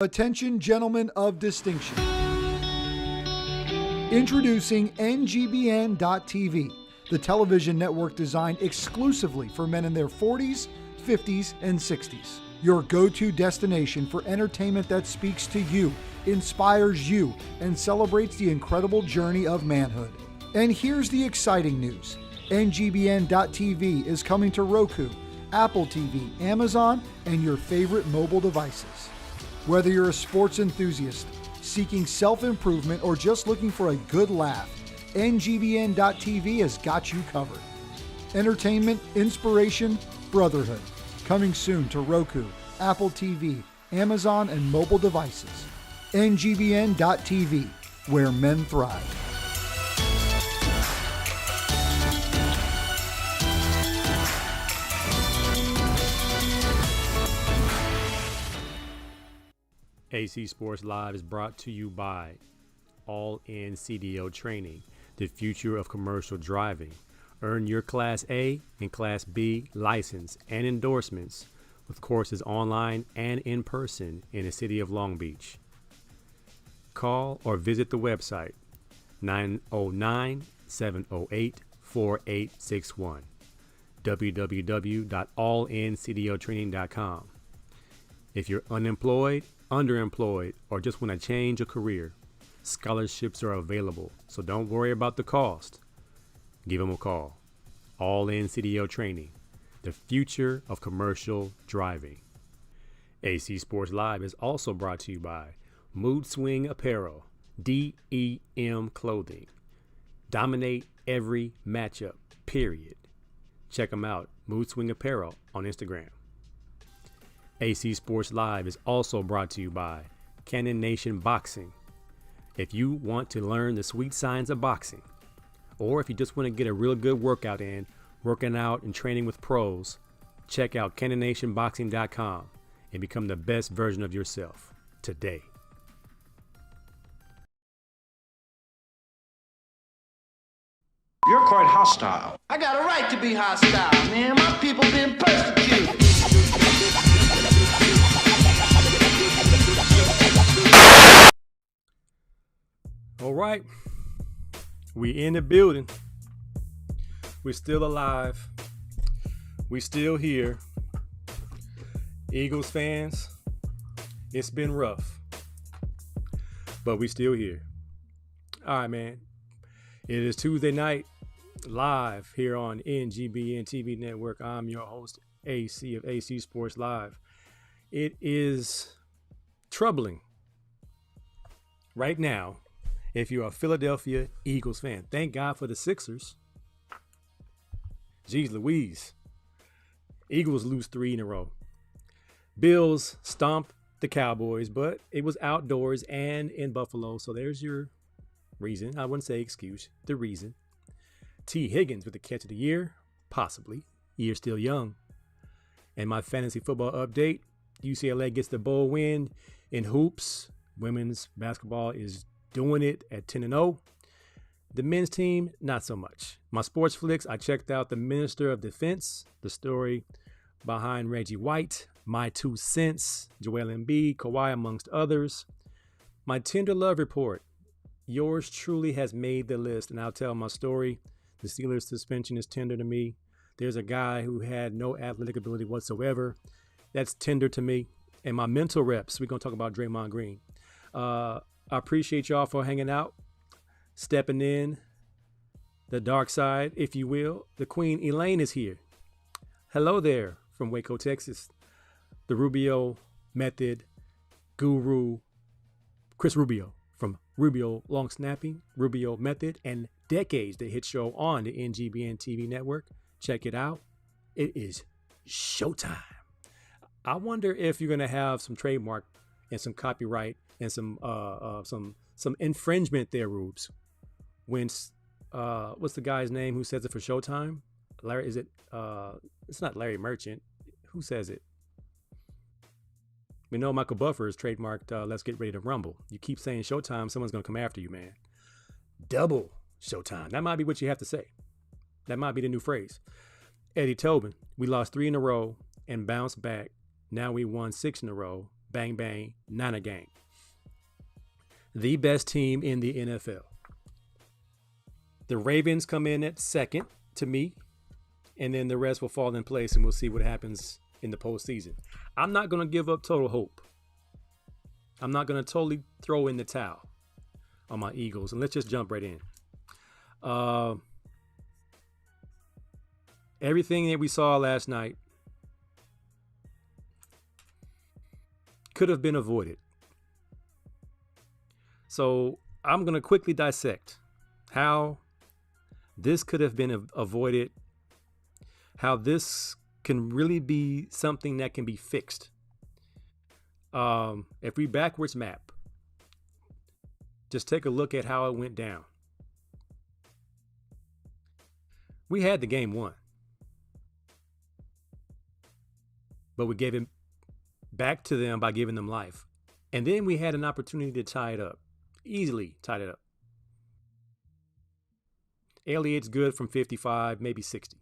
Attention, gentlemen of distinction. Introducing NGBN.TV, the television network designed exclusively for men in their 40s, 50s, and 60s. Your go-to destination for entertainment that speaks to you, inspires you, and celebrates the incredible journey of manhood. And here's the exciting news. NGBN.TV is coming to Roku, Apple TV, Amazon, and your favorite mobile devices. Whether you're a sports enthusiast, seeking self-improvement, or just looking for a good laugh, NGBN.TV has got you covered. Entertainment, inspiration, brotherhood. Coming soon to Roku, Apple TV, Amazon, and mobile devices. NGBN.TV, where men thrive. AC Sports Live is brought to you by All In CDL Training, the future of commercial driving. Earn your Class A and Class B license and endorsements with courses online and in person in the city of Long Beach. Call or visit the website 909-708-4861, www.allincdltraining.com. If you're unemployed, underemployed, or just want to change a career, scholarships are available, so don't worry about the cost. Give them a call. All In CDL Training, the future of commercial driving. AC Sports Live is also brought to you by Mood Swing Apparel, DEM Clothing. Dominate every matchup, period. Check them out, Mood Swing Apparel on Instagram. AC Sports Live is also brought to you by Cannon Nation Boxing. If you want to learn the sweet science of boxing, or if you just want to get a real good workout in, working out and training with pros, check out CannonNationBoxing.com and become the best version of yourself today. You're quite hostile. I got a right to be hostile, man. My people been persecuted. All right, we in the building. We're still alive. We still here. Eagles fans, it's been rough, but we still here. All right, man. It is Tuesday night, live here on NGBN TV Network. I'm your host, AC of AC Sports Live. It is troubling right now if you're a Philadelphia Eagles fan. Thank God for the Sixers. Jeez Louise. Eagles lose 3 in a row. Bills stomped the Cowboys, but it was outdoors and in Buffalo, so there's your reason. I wouldn't say excuse, the reason. T-Higgins with the catch of the year, possibly. Year still young. And my fantasy football update, UCLA gets the bowl win in hoops. Women's basketball is doing it at 10-0. The men's team, not so much. My sports flicks, I checked out The Minister of Defense, the story behind Reggie White, My 2 Cents, Joel Embiid, Kawhi, amongst others. My tender love report, yours truly has made the list, and I'll tell my story. The Steelers suspension is tender to me. There's a guy who had no athletic ability whatsoever. That's tender to me. And my mental reps, we're going to talk about Draymond Green. I appreciate y'all for hanging out, stepping in the dark side, if you will. The Queen Elaine is here. Hello there from Waco, Texas. The Rubio Method guru, Chris Rubio from Rubio Long Snapping, Rubio Method, and Decades, the hit show on the NGBN TV network. Check it out. It is showtime. I wonder if you're going to have some trademark and some copyright and some infringement there, Rubes. When what's the guy's name who says it for Showtime? Larry, is it? It's not Larry Merchant. Who says it? We know Michael Buffer is trademarked. Let's get ready to rumble. You keep saying Showtime, someone's gonna come after you, man. Double Showtime. That might be what you have to say. That might be the new phrase. Eddie Tobin. We lost 3 in a row and bounced back. Now we won 6 in a row. Bang, bang, Niner gang. The best team in the NFL. The Ravens come in at second to me, and then the rest will fall in place, and we'll see what happens in the postseason. I'm not going to give up total hope. I'm not going to totally throw in the towel on my Eagles, and let's just jump right in. Everything that we saw last night could have been avoided. So I'm going to quickly dissect how this could have been avoided, how this can really be something that can be fixed. If we backwards map, just take a look at how it went down. We had the game won, but we gave it back to them by giving them life. And then we had an opportunity to tie it up, easily tied it up. Elliott's good from 55, maybe 60.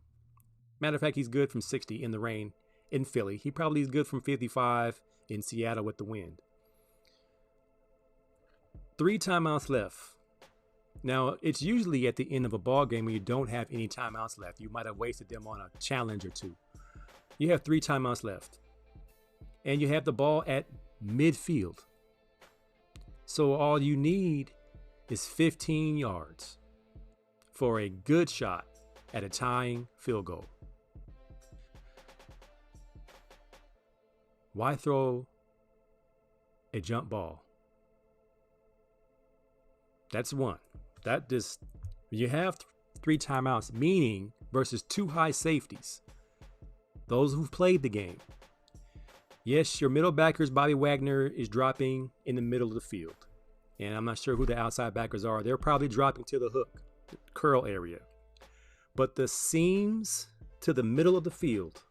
Matter of fact, he's good from 60 in the rain in Philly. He probably is good from 55 in Seattle with the wind. 3 timeouts left. Now, it's usually at the end of a ball game when you don't have any timeouts left. You might have wasted them on a challenge or two. You have 3 timeouts left. And you have the ball at midfield. So all you need is 15 yards for a good shot at a tying field goal. Why throw a jump ball? That's one. That just, you have 3 timeouts, meaning versus 2 high safeties. Those who've played the game. Yes, your middle backers, Bobby Wagner, is dropping in the middle of the field. And I'm not sure who the outside backers are. They're probably dropping to the hook, the curl area. But the seams to the middle of the field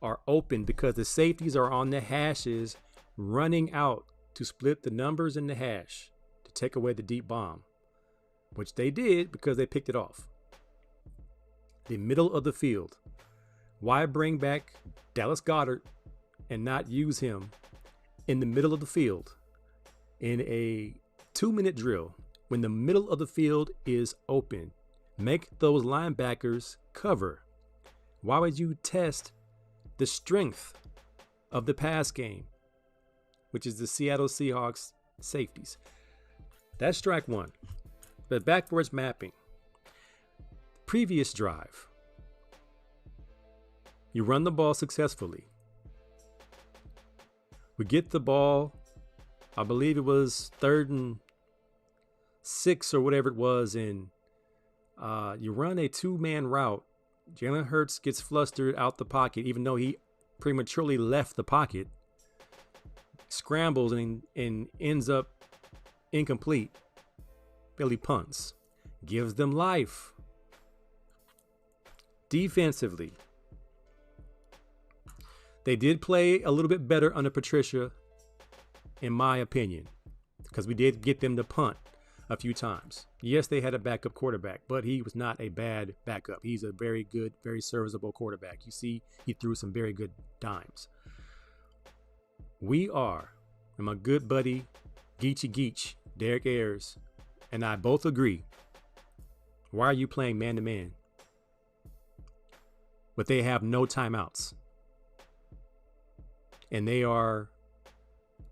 are open because the safeties are on the hashes running out to split the numbers in the hash to take away the deep bomb, which they did because they picked it off. The middle of the field. Why bring back Dallas Goedert and not use him in the middle of the field in a 2-minute drill when the middle of the field is open? Make those linebackers cover. Why would you test the strength of the pass game, which is the Seattle Seahawks safeties? That's strike one. But backwards mapping. Previous drive. You run the ball successfully. We get the ball, I believe it was 3rd and 6 or whatever it was, and you run a 2-man route. Jalen Hurts gets flustered out the pocket, even though he prematurely left the pocket. Scrambles and ends up incomplete. Philly punts. Gives them life. Defensively, they did play a little bit better under Patricia, in my opinion, because we did get them to punt a few times. Yes, they had a backup quarterback, but he was not a bad backup. He's a very good, very serviceable quarterback. You see, he threw some very good dimes. We are, and my good buddy, Geech, Derek Ayers, and I both agree. Why are you playing man-to-man? But they have no timeouts. And they are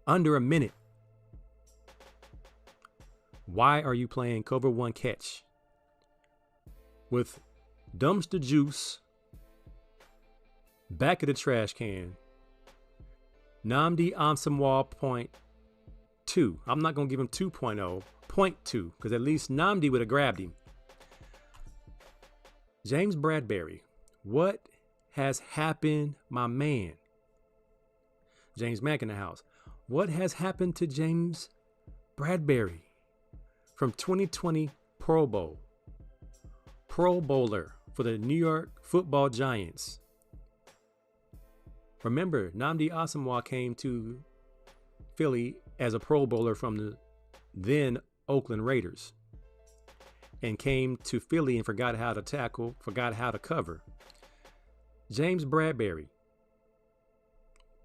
under a minute. Why are you playing cover 1 catch with dumpster juice back of the trash can? Nnamdi Asomugha 0.2. I'm not going to give him 2.0, 0.2, because at least Nnamdi would have grabbed him. James Bradberry, what has happened, my man? James Mack in the house. What has happened to James Bradberry? From 2020 Pro Bowl. Pro Bowler for the New York Football Giants. Remember, Nnamdi Asomugha came to Philly as a Pro Bowler from the then Oakland Raiders and came to Philly and forgot how to tackle, forgot how to cover. James Bradberry.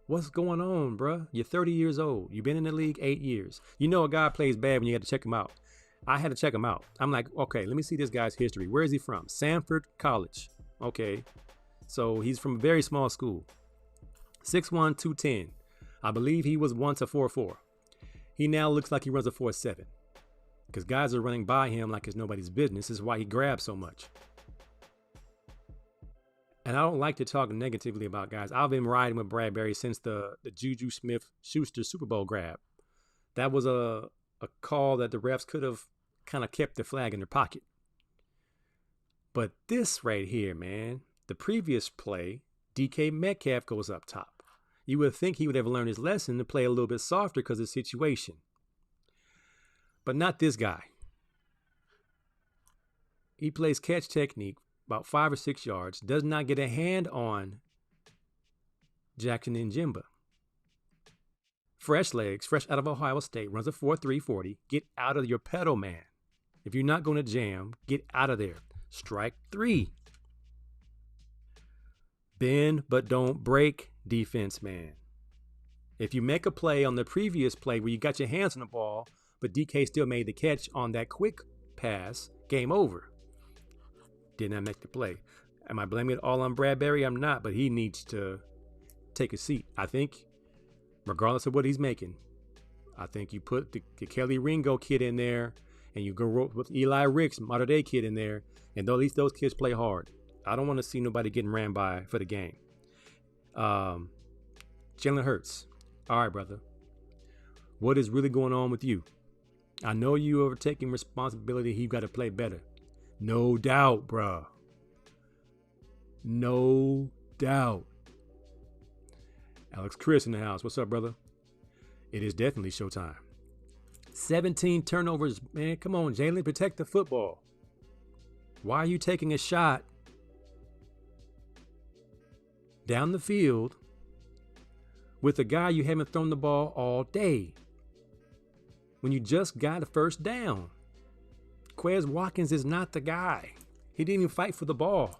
What's going on, bruh? You're 30 years old. You've been in the league 8 years. You know a guy plays bad when you got to check him out. I had to check him out. I'm like, okay, let me see this guy's history. Where is he from? Sanford College. Okay. So he's from a very small school. 6'1", 210. I believe he was once a 4'4". He now looks like he runs a 4'7". Because guys are running by him like it's nobody's business. This is why he grabs so much. And I don't like to talk negatively about guys. I've been riding with Bradbury since the Juju Smith-Schuster Super Bowl grab. That was a call that the refs could have kind of kept the flag in their pocket. But this right here, man, the previous play, DK Metcalf goes up top. You would think he would have learned his lesson to play a little bit softer because of the situation. But not this guy. He plays catch technique about 5 or 6 yards, does not get a hand on Jackson Njimba. Fresh legs, fresh out of Ohio State, runs a 4.3 40. Get out of your pedal, man. If you're not going to jam, get out of there. Strike 3. Bend but don't break defense, man. If you make a play on the previous play where you got your hands on the ball, but DK still made the catch on that quick pass, game over. Did not make the play. Am I blaming it all on Bradbury? I'm not, but he needs to take a seat. I think, regardless of what he's making, I think you put the Kelly Ringo kid in there, and you go with Eli Ricks, modern day kid in there, and at least those kids play hard. I don't want to see nobody getting ran by for the game. Jalen Hurts. All right, brother. What is really going on with you? I know you are taking responsibility. You got to play better. No doubt, bruh. No doubt. Alex Chris in the house. What's up, brother? It is definitely showtime. 17 turnovers, man. Come on, Jalen. Protect the football. Why are you taking a shot down the field with a guy you haven't thrown the ball all day when you just got a first down? Quez Watkins is not the guy. He didn't even fight for the ball.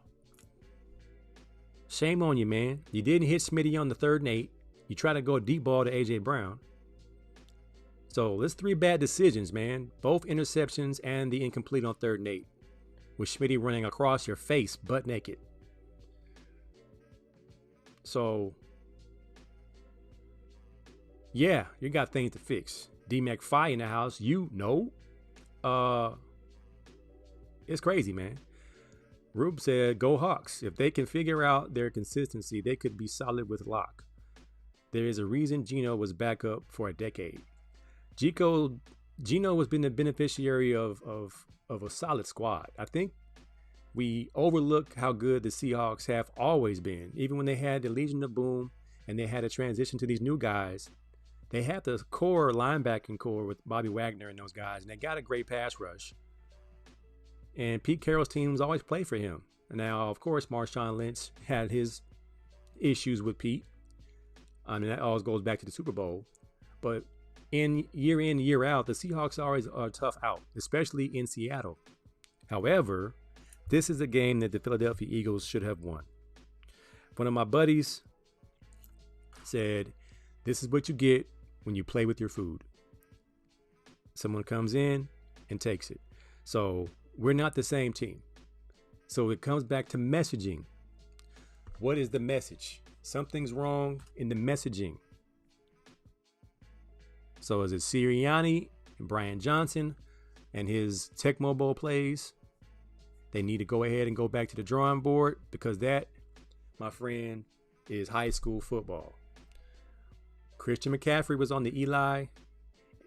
Shame on you, man. You didn't hit Smitty on the 3rd and 8. You tried to go a deep ball to A.J. Brown. So there's 3 bad decisions, man. Both interceptions and the incomplete on 3rd and 8. With Smitty running across your face, butt naked. So, yeah, you got things to fix. D. McFly in the house. You know. It's crazy, man. Rube said, go Hawks. If they can figure out their consistency, they could be solid with Locke. There is a reason Geno was back up for a decade. Geno has been the beneficiary of a solid squad. I think we overlook how good the Seahawks have always been. Even when they had the Legion of Boom and they had to transition to these new guys, they had the core linebacking core with Bobby Wagner and those guys, and they got a great pass rush. And Pete Carroll's teams always play for him. Now, of course, Marshawn Lynch had his issues with Pete. I mean, that always goes back to the Super Bowl. But in, year out, the Seahawks always are tough out, especially in Seattle. However, this is a game that the Philadelphia Eagles should have won. One of my buddies said, this is what you get when you play with your food. Someone comes in and takes it. So we're not the same team. So it comes back to messaging. What is the message? Something's wrong in the messaging. So is it Sirianni and Brian Johnson and his Tecmo Bowl plays? They need to go ahead and go back to the drawing board, because that, my friend, is high school football. Christian McCaffrey was on the Eli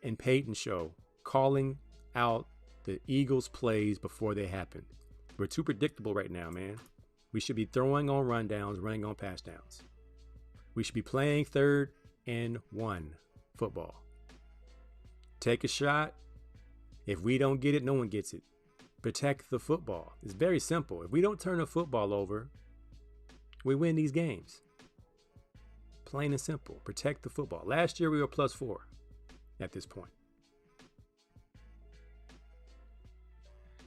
and Peyton show calling out the Eagles' plays before they happen. We're too predictable right now, man. We should be throwing on rundowns, running on pass downs. We should be playing 3rd and 1 football. Take a shot. If we don't get it, no one gets it. Protect the football. It's very simple. If we don't turn the football over, we win these games. Plain and simple. Protect the football. Last year we were +4 at this point.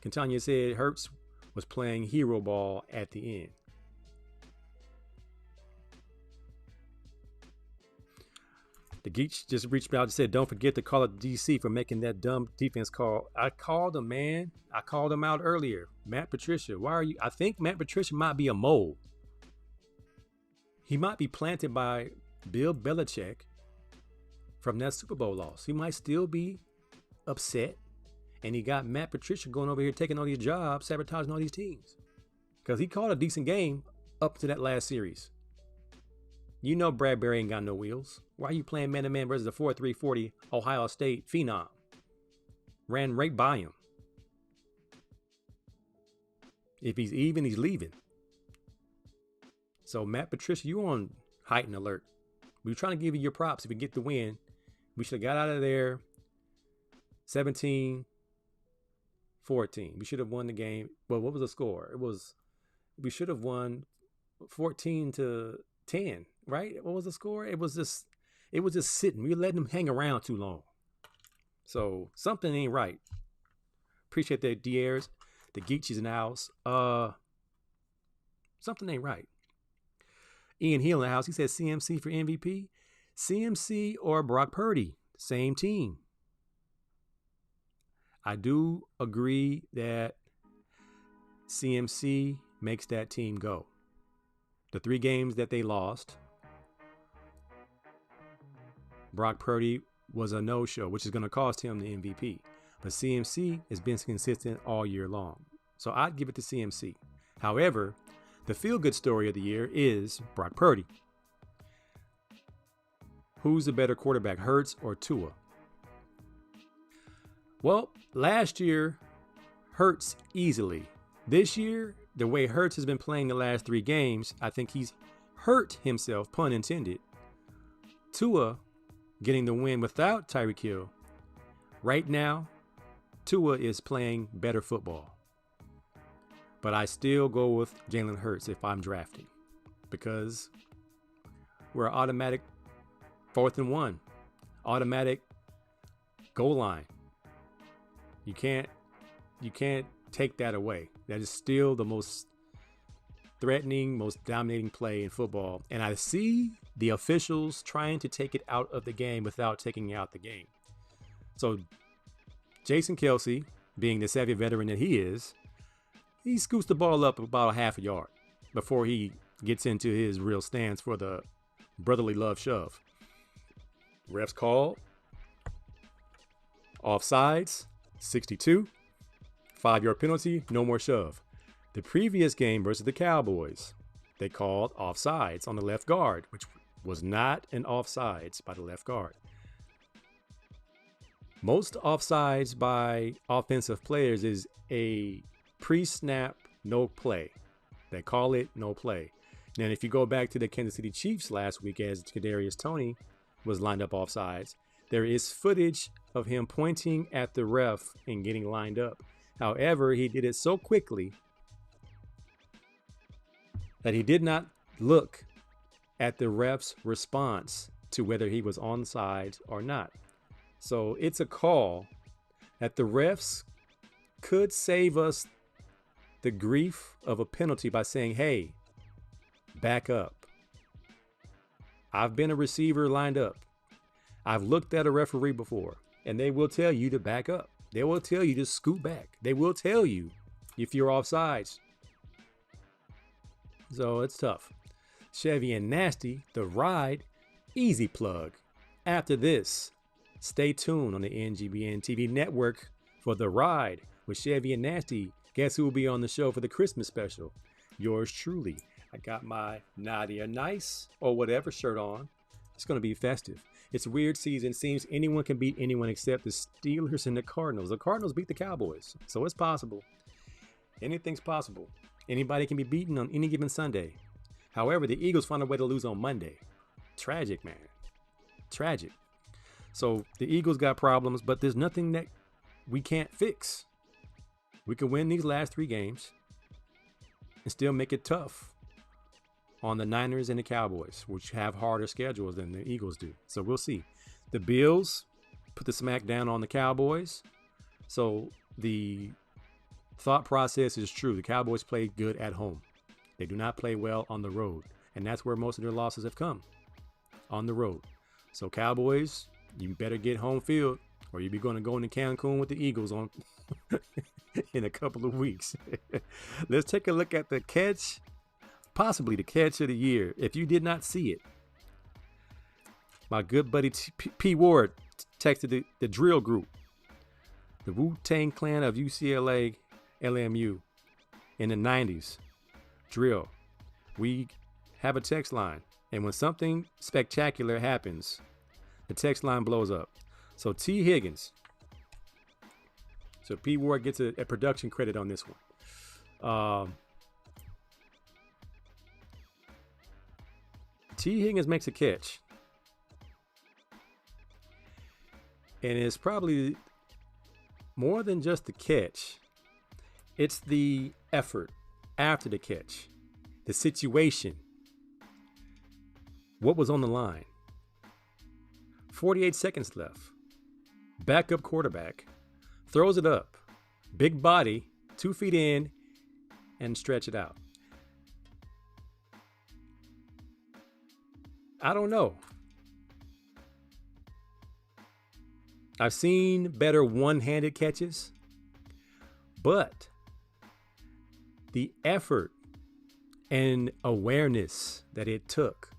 Catania said Hurts was playing hero ball at the end. Geach just reached out and said, don't forget to call up DC for making that dumb defense call. I called him, man. I called him out earlier. Matt Patricia, why are you? I think Matt Patricia might be a mole. He might be planted by Bill Belichick from that Super Bowl loss. He might still be upset. And he got Matt Patricia going over here taking all these jobs, sabotaging all these teams. Because he called a decent game up to that last series. You know Bradbury ain't got no wheels. Why are you playing man-to-man versus a 4.3 40 Ohio State phenom? Ran right by him. If he's even, he's leaving. So Matt Patricia, you on heightened alert. We were trying to give you your props if you get the win. We should have got out of there 17-14. We should have won the game. Well, what was the score? We should have won 14-10, right? What was the score? It was just sitting. We were letting them hang around too long. So something ain't right. Appreciate that, Diers, the Geechies in the house. Something ain't right. Ian Hill in the house. He says CMC for MVP. CMC or Brock Purdy, same team. I do agree that CMC makes that team go. The 3 games that they lost, Brock Purdy was a no-show, which is going to cost him the MVP. But CMC has been consistent all year long. So I'd give it to CMC. However, the feel-good story of the year is Brock Purdy. Who's the better quarterback, Hurts or Tua? Well, last year, Hurts easily. This year, the way Hurts has been playing the last 3 games, I think he's hurt himself, pun intended. Tua getting the win without Tyreek Hill. Right now, Tua is playing better football. But I still go with Jalen Hurts if I'm drafting. Because we're automatic 4th and 1. Automatic goal line. You can't take that away. That is still the most threatening, most dominating play in football. And I see the officials trying to take it out of the game without taking out the game. So Jason Kelce, being the savvy veteran that he is, he scoots the ball up about a half a yard before he gets into his real stance for the brotherly love shove. Refs called. Offsides, 62. 5-yard penalty, no more shove. The previous game versus the Cowboys, they called offsides on the left guard, which was not an offsides by the left guard. Most offsides by offensive players is a pre-snap no play. They call it no play. And if you go back to the Kansas City Chiefs last week, as Kadarius Toney was lined up offsides, there is footage of him pointing at the ref and getting lined up. However, he did it so quickly that he did not look at the ref's response to whether he was onside or not. So it's a call that the refs could save us the grief of a penalty by saying, hey, back up. I've been a receiver lined up. I've looked at a referee before, and they will tell you to back up. They will tell you to scoot back. They will tell you if you're offsides. So it's tough. Chevy and Nasty, The Ride, easy plug. After this, stay tuned on the NGBN TV network for The Ride with Chevy and Nasty. Guess who will be on the show for the Christmas special? Yours truly. I got my Nadia Nice or whatever shirt on. It's going to be festive. It's a weird season. Seems anyone can beat anyone except the Steelers and the Cardinals. The Cardinals beat the Cowboys, so it's possible. Anything's possible. Anybody can be beaten on any given Sunday. However, the Eagles found a way to lose on Monday. Tragic, man. Tragic. So the Eagles got problems, but there's nothing that we can't fix. We can win these last 3 games and still make it tough on the Niners and the Cowboys, which have harder schedules than the Eagles do. So we'll see. The Bills put the smack down on the Cowboys. So the thought process is true. The Cowboys play good at home. They do not play well on the road. And that's where most of their losses have come, on the road. So Cowboys, you better get home field, or you'll be going to go into Cancun with the Eagles on in a couple of weeks. Let's take a look at the catch, possibly the catch of the year. If you did not see it, my good buddy P. Ward texted the drill group, the Wu-Tang Clan of UCLA, LMU in the 90s. Drill. We have a text line, and when something spectacular happens, the text line blows up. So T-Higgins. So P. Ward gets a production credit on this one. T-Higgins makes a catch. And it's probably more than just the catch. It's the effort after the catch, the situation, what was on the line. 48 seconds left. Backup quarterback throws it up, big body, 2 feet in, and stretch it out. I don't know. I've seen better one-handed catches, but the effort and awareness that it took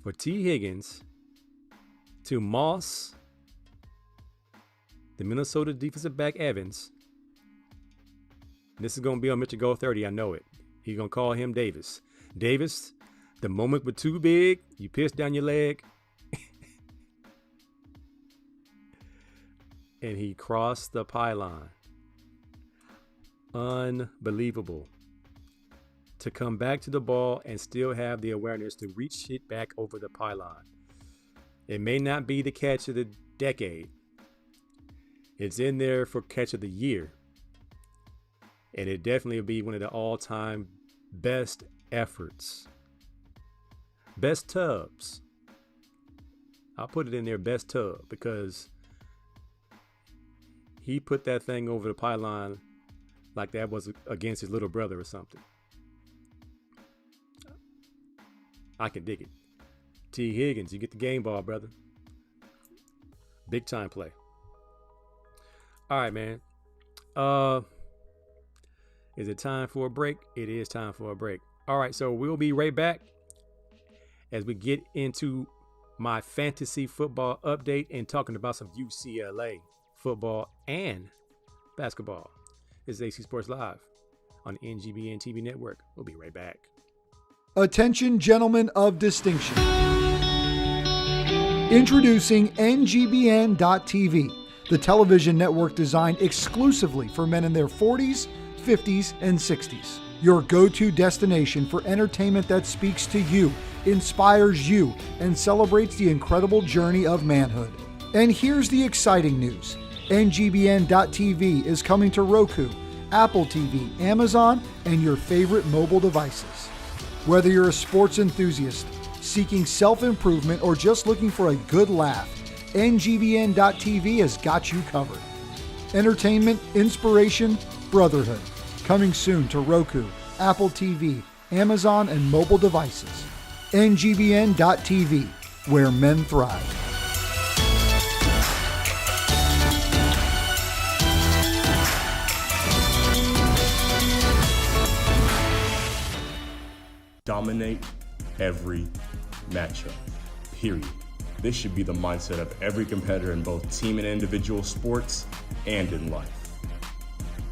for T-Higgins to Moss, the Minnesota defensive back Evans. This is going to be on Mr. Go 30. I know it. He's going to call him Davis. Davis, the moment was too big. You pissed down your leg. And he crossed the pylon. Unbelievable. To come back to the ball and still have the awareness to reach it back over the pylon. It may not be the catch of the decade. It's in there for catch of the year. And it definitely will be one of the all-time best efforts. Best tubs. I'll put it in there, best tub, because he put that thing over the pylon like that was against his little brother or something. I can dig it. T-Higgins, you get the game ball, brother. Big time play. All right, man. Is it time for a break? It is time for a break. All right, so we'll be right back as we get into my fantasy football update and talking about some UCLA football and basketball. This is AC Sports Live on the NGBN TV network. We'll be right back. Attention, gentlemen of distinction. Introducing NGBN.TV, the television network designed exclusively for men in their 40s, 50s, and 60s. Your go-to destination for entertainment that speaks to you, inspires you, and celebrates the incredible journey of manhood. And here's the exciting news. NGBN.TV is coming to Roku, Apple TV, Amazon, and your favorite mobile devices. Whether you're a sports enthusiast, seeking self-improvement, or just looking for a good laugh, NGBN.TV has got you covered. Entertainment, inspiration, brotherhood. Coming soon to Roku, Apple TV, Amazon, and mobile devices. NGBN.TV, where men thrive. Dominate every matchup, period. This should be the mindset of every competitor in both team and individual sports and in life.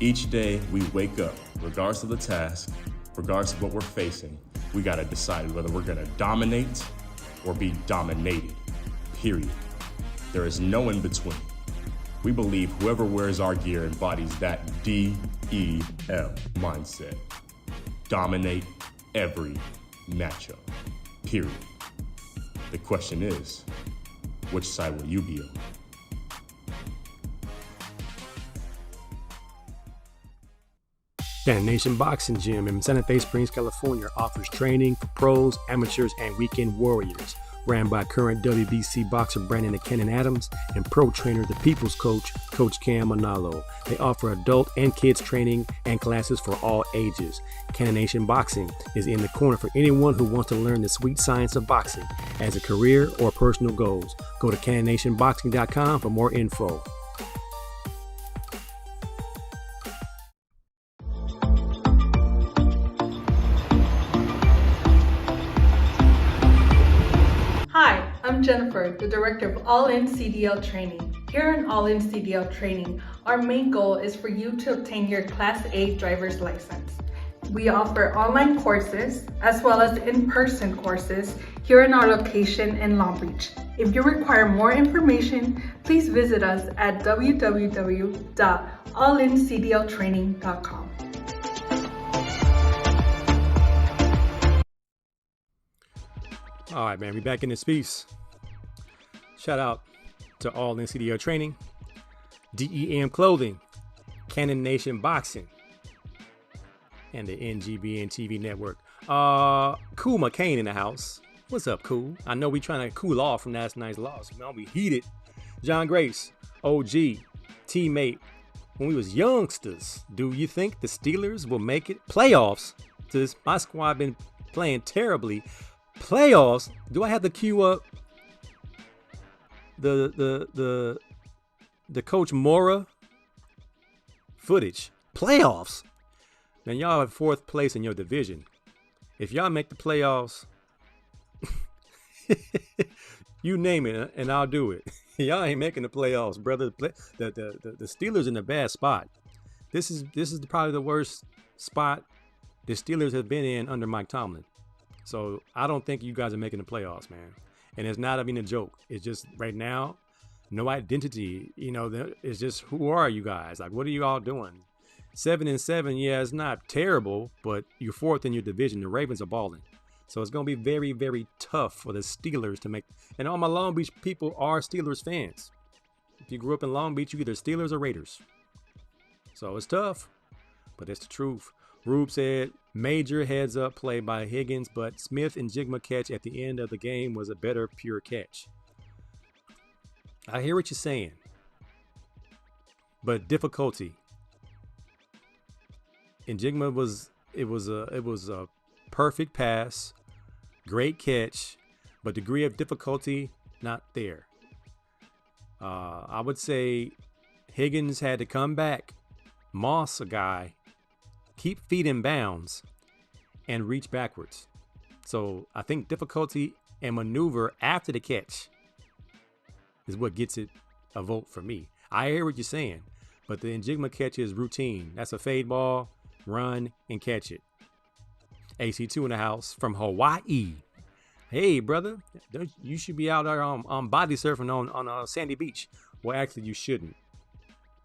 Each day we wake up, regardless of the task, regardless of what we're facing, we gotta decide whether we're gonna dominate or be dominated, period. There is no in between. We believe whoever wears our gear embodies that DEL mindset. Dominate every matchup, period. The question is, which side will you be on? Dan Nation Boxing Gym in Santa Fe Springs, California offers training for pros, amateurs, and weekend warriors. ran by current WBC boxer Brandon the Cannon Adams and pro trainer the People's Coach, Coach Cam Manalo. They offer adult and kids training and classes for all ages. Cannon Nation Boxing is in the corner for anyone who wants to learn the sweet science of boxing as a career or personal goals. Go to CannonNationBoxing.com for more info. Hi, I'm Jennifer, the director of All In CDL Training. Here in All In CDL Training, our main goal is for you to obtain your Class A driver's license. We offer online courses as well as in-person courses here in our location in Long Beach. If you require more information, please visit us at www.allincdltraining.com. All right, man, we back in this piece. Shout out to All In CDL Training, DEM Clothing, Cannon Nation Boxing, and the NGBN TV network. Cool McCain in the house. What's up, Cool? I know we trying to cool off from last night's loss. Man, we heated. John Grace, OG, teammate. When we was youngsters, do you think the Steelers will make it playoffs? My squad been playing terribly. Playoffs? Do I have to queue up the Coach Mora footage? Playoffs? Man, y'all have 4th place in your division. If y'all make the playoffs, you name it and I'll do it. Y'all ain't making the playoffs, brother. The Steelers in a bad spot. This is probably the worst spot the Steelers have been in under Mike Tomlin. So I don't think you guys are making the playoffs, man. And it's not even a joke. It's just right now, no identity. You know, it's just, who are you guys? Like, what are you all doing? 7-7, yeah, it's not terrible, but you're 4th in your division. The Ravens are balling. So it's going to be very, very tough for the Steelers to make. And all my Long Beach people are Steelers fans. If you grew up in Long Beach, you either Steelers or Raiders. So it's tough, but it's the truth. Rube said, major heads up play by Higgins, but Smith and Jigma catch at the end of the game was a better pure catch. I hear what you're saying, but difficulty. And Jigma was a perfect pass, great catch, but degree of difficulty not there. I would say Higgins had to come back, moss a guy, keep feet in bounds, and reach backwards. So I think difficulty and maneuver after the catch is what gets it a vote for me. I hear what you're saying, but the Njigma catch is routine. That's a fade ball, run, and catch it. AC2 in the house from Hawaii. Hey, brother, you should be out there on body surfing on Sandy Beach. Well, actually, you shouldn't.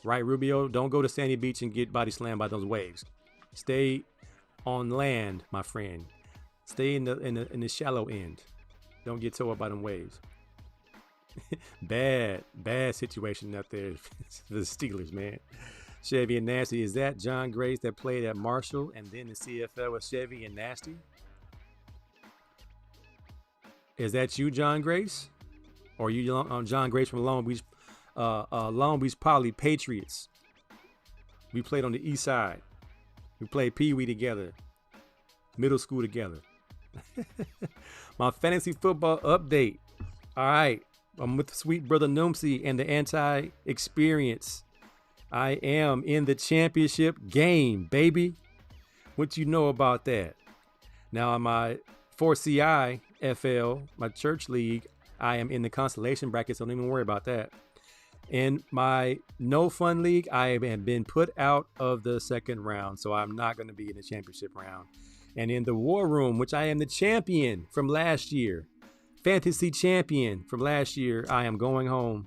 Right, Rubio? Don't go to Sandy Beach and get body slammed by those waves. Stay on land, my friend. Stay in the shallow end. Don't get towed up by them waves. bad situation out there for the Steelers, man. Chevy and Nasty, is that John Grace that played at Marshall and then the CFL with Chevy and Nasty? Is that you, John Grace? Or you John Grace from Long Beach Poly Patriots? We played on the east side. We played Pee Wee together, middle school together. My fantasy football update. All right, I'm with sweet brother Noomsy and the anti-experience. I am in the championship game, baby. What you know about that? Now, on my 4CI FL, my church league, I am in the consolation bracket, so don't even worry about that. In my no fun league, I have been put out of the second round, so I'm not going to be in the championship round. And in the war room, which I am the champion from last year, fantasy champion from last year, I am going home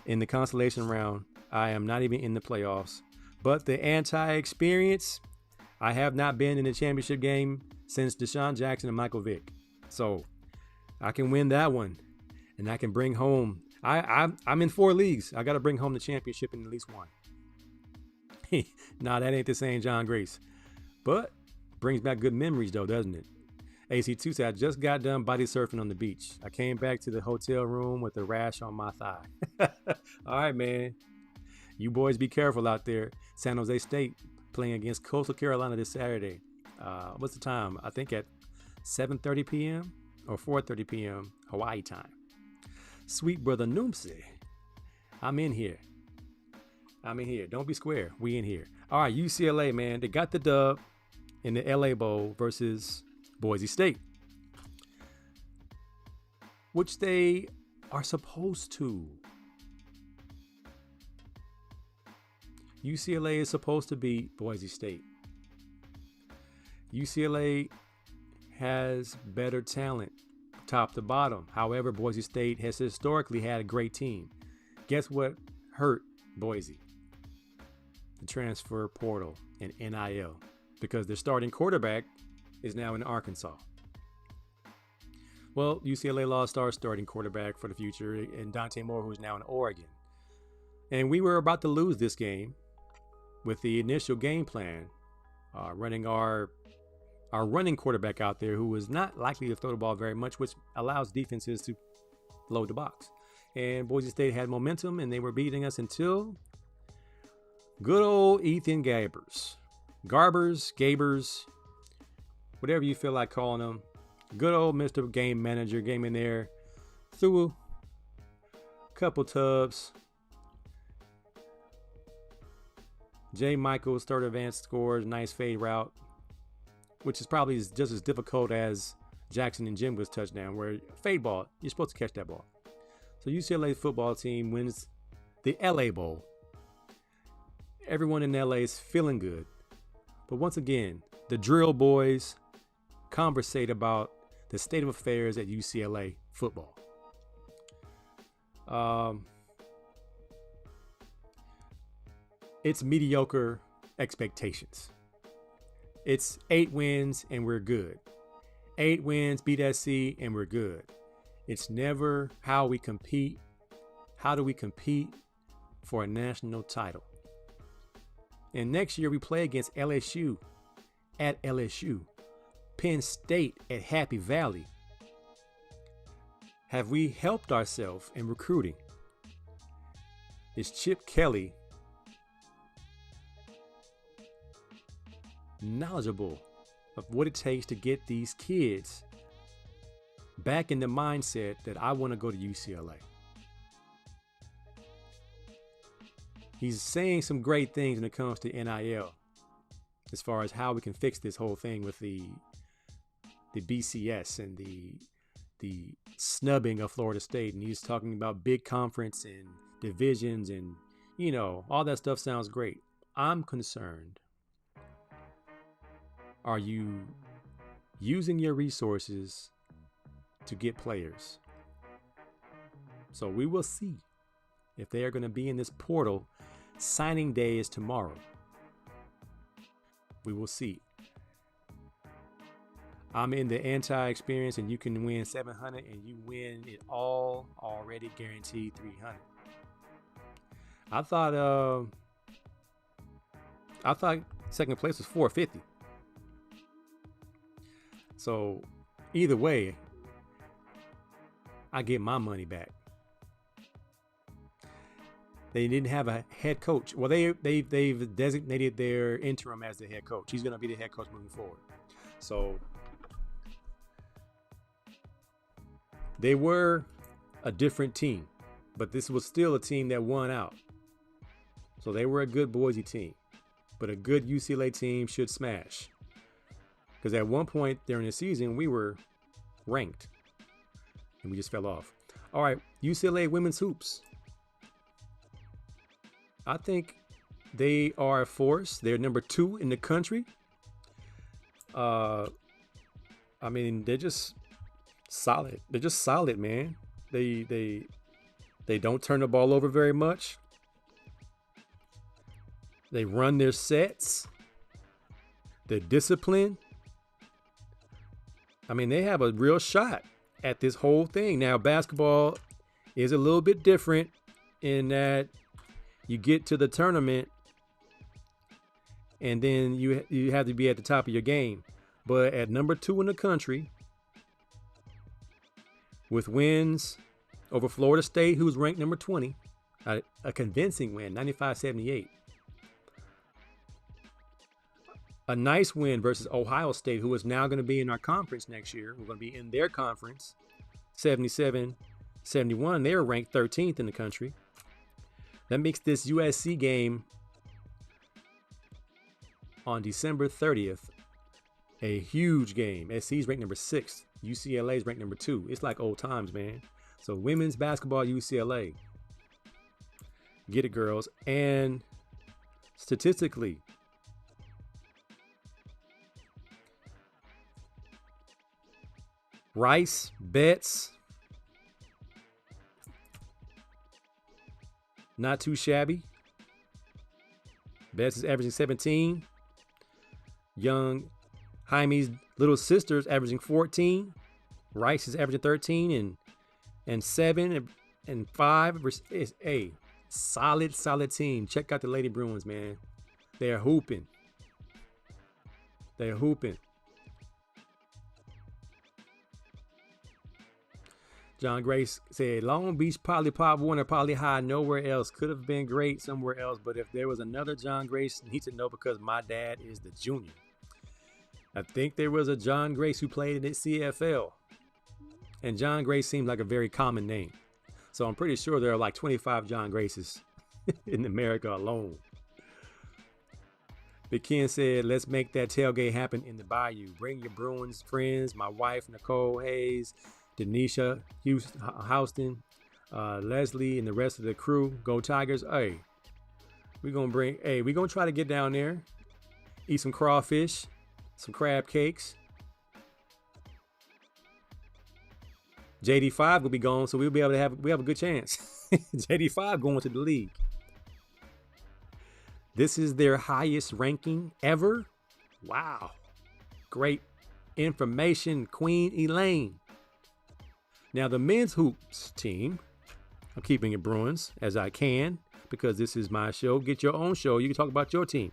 in the consolation round. I am not even in the playoffs. But the anti-experience, I have not been in the championship game since Deshaun Jackson and Michael Vick. So I can win that one, and I can bring home. I'm in 4 leagues. I got to bring home the championship in at least one. Nah, that ain't the same John Grace. But brings back good memories, though, doesn't it? AC2 said, I just got done body surfing on the beach. I came back to the hotel room with a rash on my thigh. All right, man. You boys be careful out there. San Jose State playing against Coastal Carolina this Saturday. What's the time? I think at 7:30 p.m. or 4:30 p.m. Hawaii time. Sweet brother Noomsy. I'm in here. Don't be square. We in here. All right, UCLA, man. They got the dub in the LA Bowl versus Boise State, which they are supposed to. UCLA is supposed to beat Boise State. UCLA has better talent, top to bottom. However, Boise State has historically had a great team. Guess what hurt Boise? The transfer portal and NIL, because their starting quarterback is now in Arkansas. Well, UCLA lost our starting quarterback for the future, and Dante Moore, who's now in Oregon. And we were about to lose this game with the initial game plan, running our running quarterback out there, who was not likely to throw the ball very much, which allows defenses to load the box. And Boise State had momentum, and they were beating us until good old Ethan Garbers, whatever you feel like calling him. Good old Mr. Game Manager came in there, threw a couple tubs. Jay Michaels, third advanced scores, nice fade route, which is probably just as difficult as Jackson and Jimba's touchdown, where fade ball, you're supposed to catch that ball. So UCLA football team wins the LA Bowl. Everyone in LA is feeling good. But once again, the drill boys conversate about the state of affairs at UCLA football. It's mediocre expectations. It's 8 wins and we're good. 8 wins, beat SC, and we're good. It's never how we compete. How do we compete for a national title? And next year we play against LSU at LSU, Penn State at Happy Valley. Have we helped ourselves in recruiting? Is Chip Kelly knowledgeable of what it takes to get these kids back in the mindset that I want to go to UCLA? He's saying some great things when it comes to NIL, as far as how we can fix this whole thing with the BCS and the snubbing of Florida State. And he's talking about big conference and divisions and, you know, all that stuff sounds great. I'm concerned. Are you using your resources to get players? So we will see if they are going to be in this portal. Signing day is tomorrow. We will see. I'm in the anti-experience, and you can win 700 and you win it all already guaranteed 300. I thought second place was 450. So either way, I get my money back. They didn't have a head coach. Well, they've designated their interim as the head coach. He's going to be the head coach moving forward. So they were a different team, but this was still a team that won out. So they were a good Boise team, but a good UCLA team should smash. Because at one point during the season, we were ranked and we just fell off. All right, UCLA women's hoops. I think they are a force. They're number 2 in the country. I mean, they're just solid. They're just solid, man. They don't turn the ball over very much. They run their sets. They're disciplined. I mean, they have a real shot at this whole thing. Now, basketball is a little bit different in that you get to the tournament and then you have to be at the top of your game. But at number 2 in the country, with wins over Florida State, who was ranked number 20. A convincing win, 95-78. A nice win versus Ohio State, who is now going to be in our conference next year. We're going to be in their conference, 77-71. They were ranked 13th in the country. That makes this USC game on December 30th a huge game. SC's ranked number 6. UCLA's ranked number 2. It's like old times, man. So women's basketball, UCLA. Get it, girls. And statistically, Rice bets, not too shabby. Betts is averaging 17. Young Jaime's little sister's averaging 14. Rice is averaging 13 and 7 and 5. It's a solid team. Check out the Lady Bruins, man. They're hooping. John Grace said, Long Beach probably Pop Warner, probably high nowhere else. Could have been great somewhere else, but if there was another John Grace, needs to know because my dad is the junior. I think there was a John Grace who played in the CFL. And John Grace seemed like a very common name. So I'm pretty sure there are like 25 John Graces in America alone. But Ken said, let's make that tailgate happen in the Bayou. Bring your Bruins friends, my wife, Nicole Hayes, Denisha Houston, Leslie, and the rest of the crew. Go Tigers. Hey, we're going to try to get down there, eat some crawfish, some crab cakes. JD5 will be gone, so we'll be able to we have a good chance. JD5 going to the league. This is their highest ranking ever. Wow. Great information, Queen Elaine. Now the men's hoops team, I'm keeping it Bruins as I can because this is my show. Get your own show. You can talk about your team.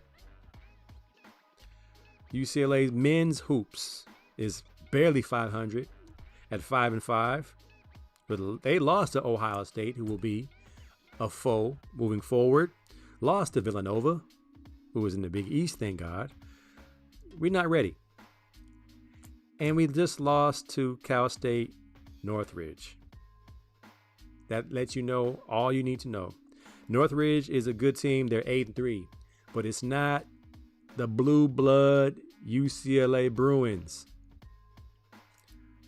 UCLA's men's hoops is barely 500 at 5-5. But they lost to Ohio State, who will be a foe moving forward. Lost to Villanova, who was in the Big East, thank God. We're not ready. And we just lost to Cal State Northridge. That lets you know all you need to know. Northridge is a good team. They're 8-3, but it's not the blue blood UCLA Bruins.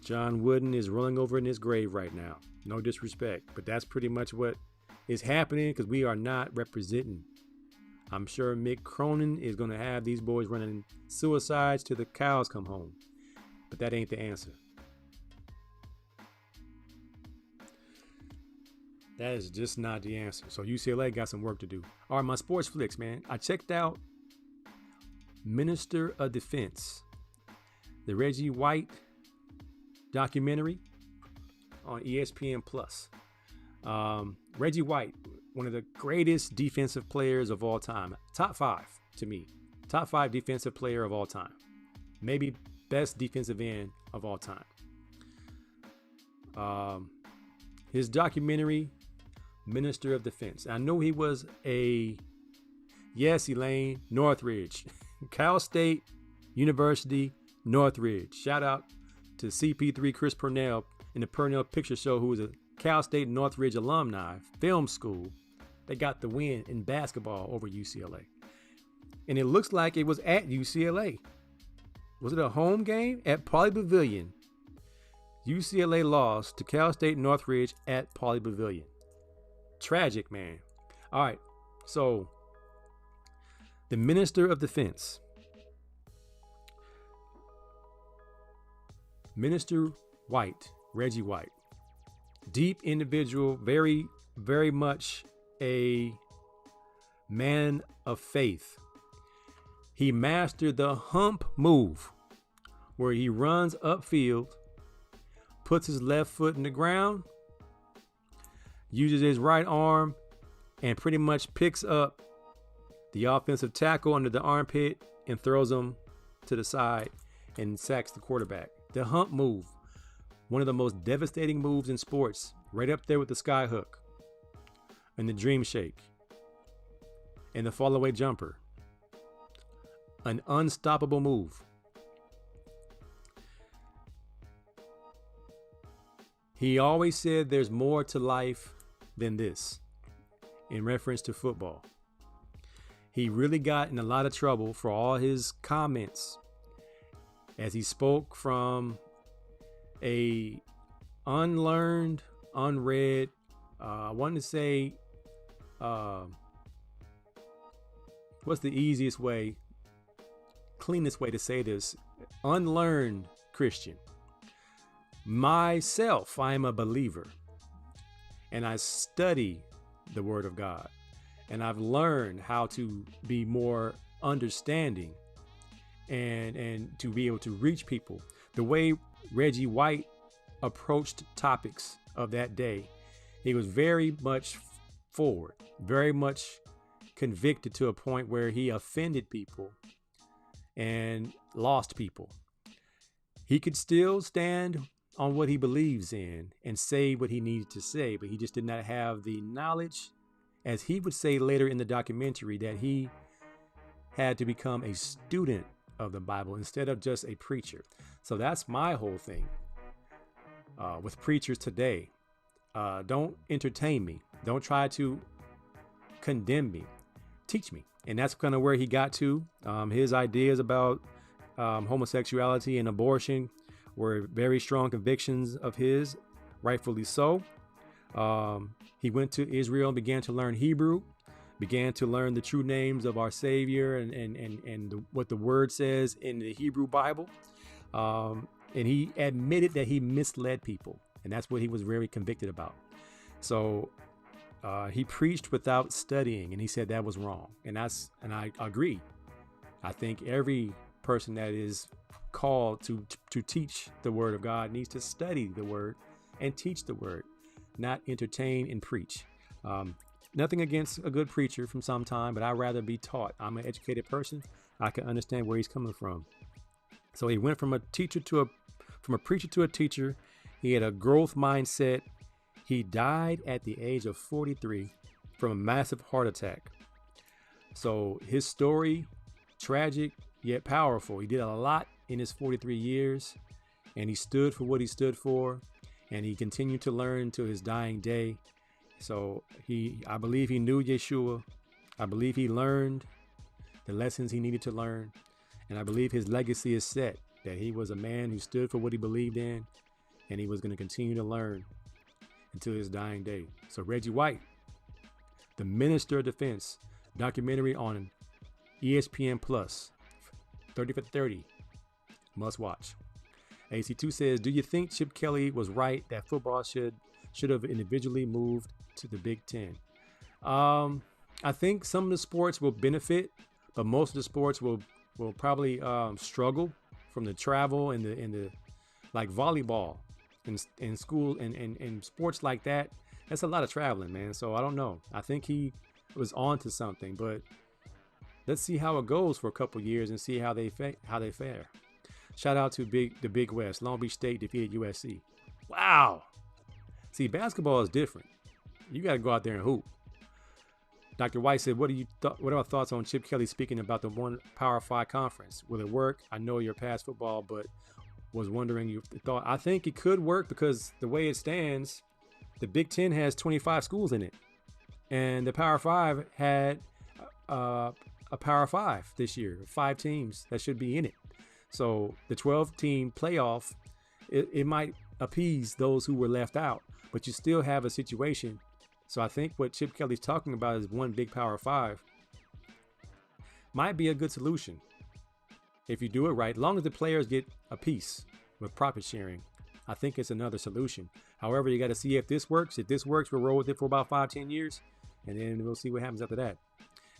John Wooden is rolling over in his grave right now. No disrespect, but that's pretty much what is happening because we are not representing. I'm sure Mick Cronin is going to have these boys running suicides till the cows come home, but that ain't the answer. That is just not the answer. So UCLA got some work to do. All right, my sports flicks, man. I checked out Minister of Defense, the Reggie White documentary on ESPN Plus. Reggie White, one of the greatest defensive players of all time. Top 5 to me. Top 5 defensive player of all time. Maybe best defensive end of all time. His documentary, Minister of Defense. I know he was Elaine, Northridge. Cal State University, Northridge. Shout out to CP3 Chris Purnell in the Purnell Picture Show, who was a Cal State Northridge alumni, film school. They got the win in basketball over UCLA. And it looks like it was at UCLA. Was it a home game? At Pauley Pavilion. UCLA lost to Cal State Northridge at Pauley Pavilion. Tragic, man. All right, so the Minister of Defense. Minister White, Reggie White. Deep individual, very, very much a man of faith. He mastered the hump move, where he runs upfield, puts his left foot in the ground, uses his right arm, and pretty much picks up the offensive tackle under the armpit and throws him to the side and sacks the quarterback. The hump move. one of the most devastating moves in sports, right up there with the sky hook and the dream shake and the fall away jumper. An unstoppable move. He always said there's more to life than this, in reference to football. He really got in a lot of trouble for all his comments as he spoke from a unlearned, unread, I want to say, what's the easiest way, cleanest way to say this? Unlearned Christian. Myself, I am a believer, and I study the Word of God, and I've learned how to be more understanding and to be able to reach people. The way Reggie White approached topics of that day, he was very much forward, very much convicted to a point where he offended people and lost people. He could still stand on what he believes in and say what he needed to say, but he just did not have the knowledge, as he would say later in the documentary, that he had to become a student of the Bible instead of just a preacher. So that's my whole thing with preachers today. Don't entertain me. Don't try to condemn me. Teach me. And that's kind of where he got to. His ideas about homosexuality and abortion were very strong convictions of his, rightfully so. He went to Israel and began to learn Hebrew, began to learn the true names of our Savior and what the word says in the Hebrew Bible. And he admitted that he misled people. And that's what he was very convicted about. So he preached without studying, and he said that was wrong. And I agree. I think every person that is called to teach the Word of God needs to study the Word and teach the Word, not entertain and preach. Nothing against a good preacher from some time, but I'd rather be taught. I'm an educated person. I can understand where he's coming from. So he went from a preacher to a teacher. He had a growth mindset. He died at the age of 43 from a massive heart attack. So his story, tragic yet powerful. He did a lot in his 43 years, and he stood for what he stood for, and he continued to learn to his dying day. So I believe he knew Yeshua. I believe he learned the lessons he needed to learn, and I believe his legacy is set, that he was a man who stood for what he believed in, and he was going to continue to learn until his dying day. So Reggie White, the Minister of Defense, documentary on ESPN Plus, 30 for 30, must watch. AC2 says, do you think Chip Kelly was right that football should have individually moved to the Big Ten? I think some of the sports will benefit, but most of the sports will probably struggle from the travel and the like volleyball in school and sports like that. That's a lot of traveling, man. So I don't know. I think he was on to something, but let's see how it goes for a couple years and see how they fare. Shout out to the Big West. Long Beach State defeated USC. Wow. See, basketball is different. You got to go out there and hoop. Dr. White said, what are our thoughts on Chip Kelly speaking about the one Power 5 conference? Will it work? I know you're past football, but was wondering your thought. I think it could work because the way it stands, the Big Ten has 25 schools in it. And the Power 5 had a Power 5 this year, 5 teams that should be in it. So the 12-team playoff, it might appease those who were left out, but you still have a situation. So I think what Chip Kelly's talking about is one big Power 5 might be a good solution if you do it right. As long as the players get a piece with profit sharing, I think it's another solution. However, you got to see if this works. If this works, we'll roll with it for about 5-10 years, and then we'll see what happens after that.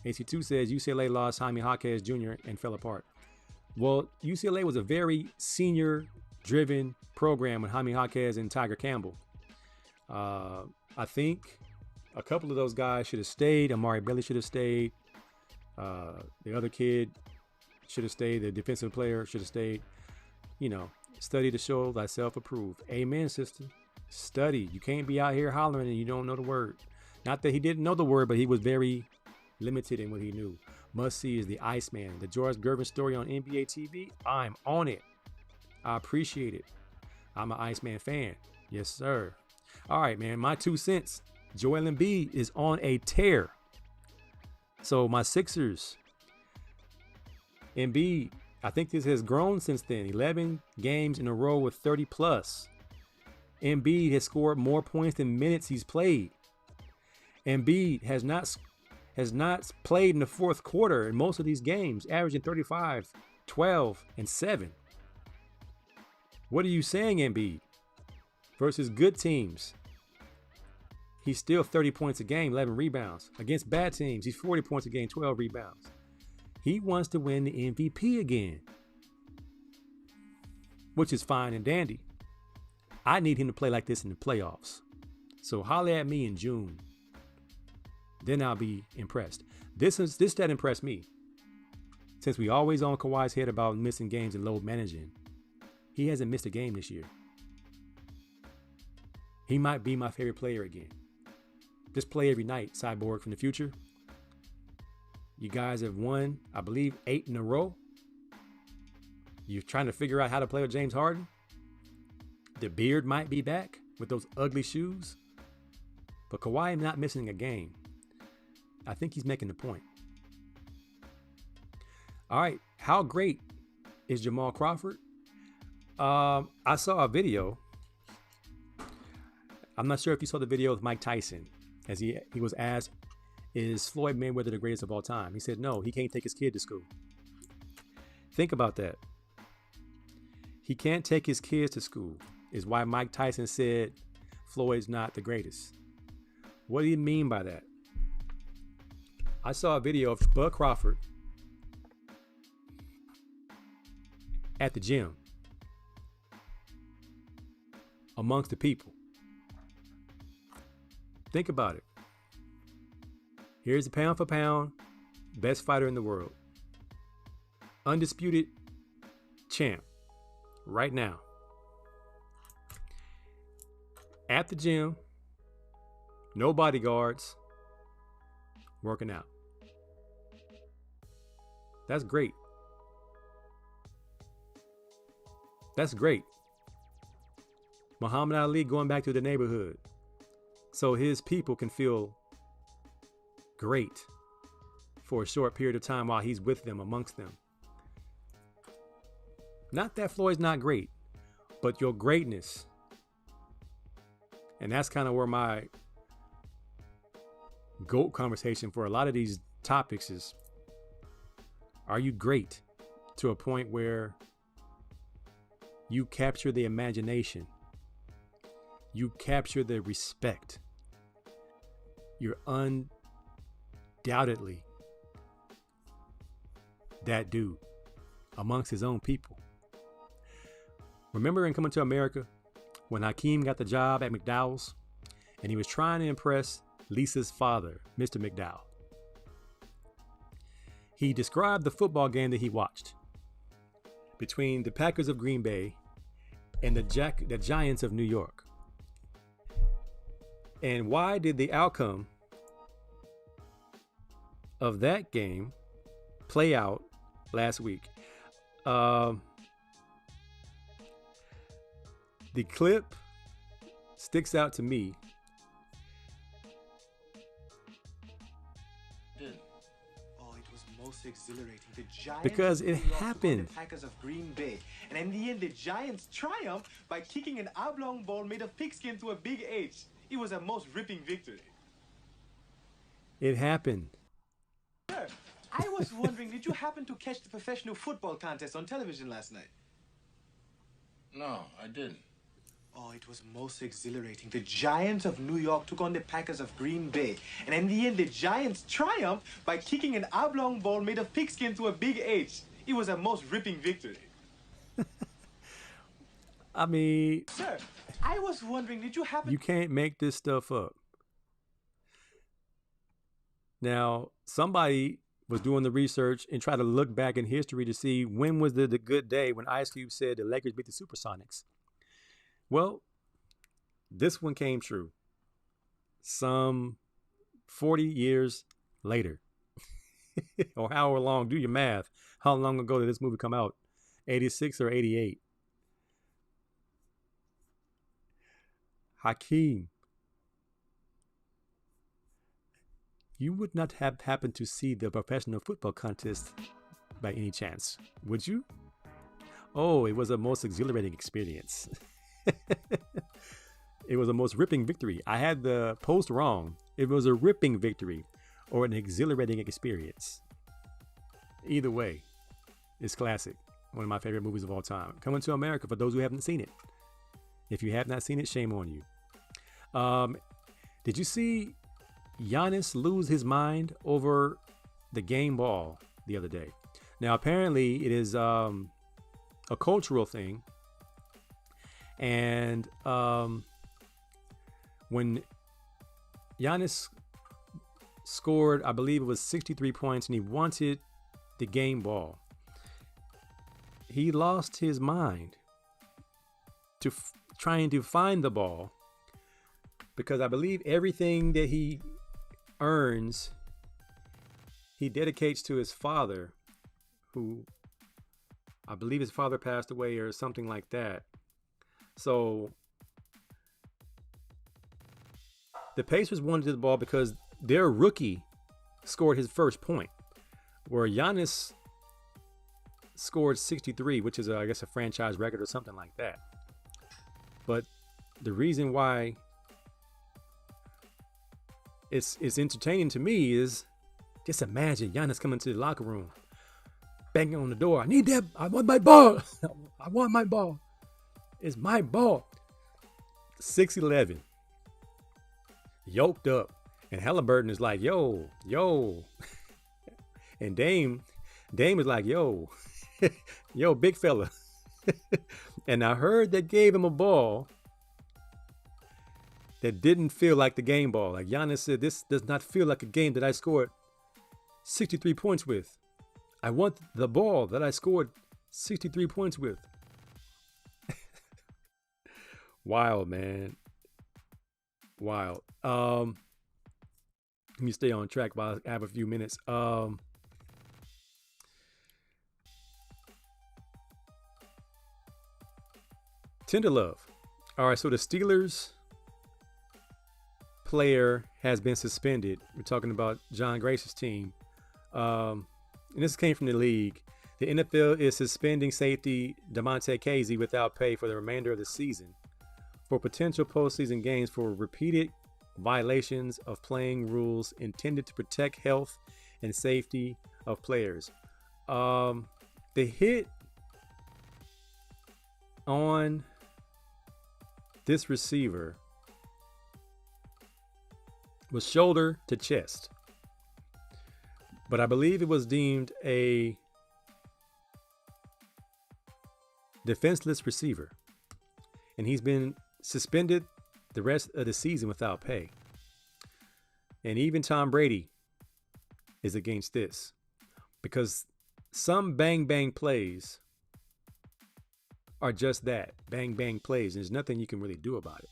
AC2 says UCLA lost Jaime Jaquez Jr. and fell apart. Well, UCLA was a very senior-driven program with Jaime Jaquez and Tiger Campbell. I think a couple of those guys should have stayed. Amari Bailey should have stayed. The other kid should have stayed. The defensive player should have stayed. You know, Study to show thyself approved. Amen, sister. Study. You can't be out here hollering and you don't know the word. Not that he didn't know the word, but he was very limited in what he knew. Must see is the Iceman. The George Gervin story on NBA TV. I'm on it. I appreciate it. I'm an Iceman fan. Yes, sir. All right, man. My 2 cents. Joel Embiid is on a tear. So my Sixers. Embiid, I think this has grown since then. 11 games in a row with 30 plus. Embiid has scored more points than minutes he's played. Embiid has not played in the fourth quarter in most of these games, averaging 35, 12, and 7. What are you saying, Embiid? Versus good teams, he's still 30 points a game, 11 rebounds. Against bad teams, he's 40 points a game, 12 rebounds. He wants to win the MVP again, which is fine and dandy. I need him to play like this in the playoffs. So holler at me in June. Then I'll be impressed. This that impressed me. Since we always on Kawhi's head about missing games and load managing, he hasn't missed a game this year. He might be my favorite player again. Just play every night, Cyborg from the future. You guys have won, I believe, 8 in a row. You're trying to figure out how to play with James Harden. The beard might be back with those ugly shoes. But Kawhi not missing a game. I think he's making the point. All right. How great is Jamal Crawford? I saw a video. I'm not sure if you saw the video with Mike Tyson as he was asked, is Floyd Mayweather the greatest of all time? He said, no, he can't take his kid to school. Think about that. He can't take his kids to school is why Mike Tyson said Floyd's not the greatest. What do you mean by that? I saw a video of Bud Crawford at the gym amongst the people. Think about it. Here's the pound for pound best fighter in the world. Undisputed champ right now. At the gym, no bodyguards, working out. That's great. That's great. Muhammad Ali going back to the neighborhood so his people can feel great for a short period of time while he's with them, amongst them. Not that Floyd's not great, but your greatness. And that's kind of where my GOAT conversation for a lot of these topics is, are you great to a point where you capture the imagination? You capture the respect. You're undoubtedly that dude amongst his own people. Remember in Coming to America when Hakeem got the job at McDowell's and he was trying to impress Lisa's father, Mr. McDowell. He described the football game that he watched between the Packers of Green Bay and the Giants of New York. And why did the outcome of that game play out last week? The clip sticks out to me exhilarating. The Giants because it happened. The Packers of Green Bay, and in the end, the Giants triumphed by kicking an oblong ball made of pigskin to a big H. It was a most ripping victory. It happened. Sir, I was wondering, did you happen to catch the professional football contest on television last night? No, I didn't. Oh, it was most exhilarating. The Giants of New York took on the Packers of Green Bay. And in the end, the Giants triumphed by kicking an oblong ball made of pigskin to a big H. It was a most ripping victory. I mean... Sir, I was wondering, did you happen... You can't make this stuff up. Now, somebody was doing the research and try to look back in history to see when was the good day when Ice Cube said the Lakers beat the Supersonics. Well, this one came true some 40 years later. Or however long, do your math. How long ago did this movie come out? 86 or 88? Hakeem, you would not have happened to see the professional football contest by any chance, would you? Oh, it was a most exhilarating experience. It was a most ripping victory. I had the post wrong. It was a ripping victory or an exhilarating experience. Either way, it's classic. One of my favorite movies of all time. Coming to America for those who haven't seen it. If you have not seen it, shame on you. Did you see Giannis lose his mind over the game ball the other day? Now, apparently it is a cultural thing. And when Giannis scored, I believe it was 63 points, and he wanted the game ball, he lost his mind to trying to find the ball, because I believe everything that he earns, he dedicates to his father, who I believe his father passed away or something like that. So the Pacers wanted the ball because their rookie scored his first point, where Giannis scored 63, which is, I guess, a franchise record or something like that. But the reason why it's entertaining to me is just imagine Giannis coming to the locker room, banging on the door. I need that. I want my ball. I want my ball. It's my ball. 6'11", yoked up, and Halliburton is like, yo, and Dame is like, yo, big fella. And I heard they gave him a ball that didn't feel like the game ball. Like Giannis said, this does not feel like a game that I scored 63 points with. I want the ball that I scored 63 points with. Wild, man. Wild. Let me stay on track while I have a few minutes. Tender love. All right, so the Steelers player has been suspended. We're talking about John Grace's team. And this came from the league. The NFL is suspending safety Damontae Kazee without pay for the remainder of the season for potential postseason games for repeated violations of playing rules intended to protect health and safety of players. The hit on this receiver was shoulder to chest, but I believe it was deemed a defenseless receiver, and he's been suspended the rest of the season without pay. And even Tom Brady is against this, because some bang bang plays are just that, bang bang plays, and there's nothing you can really do about it.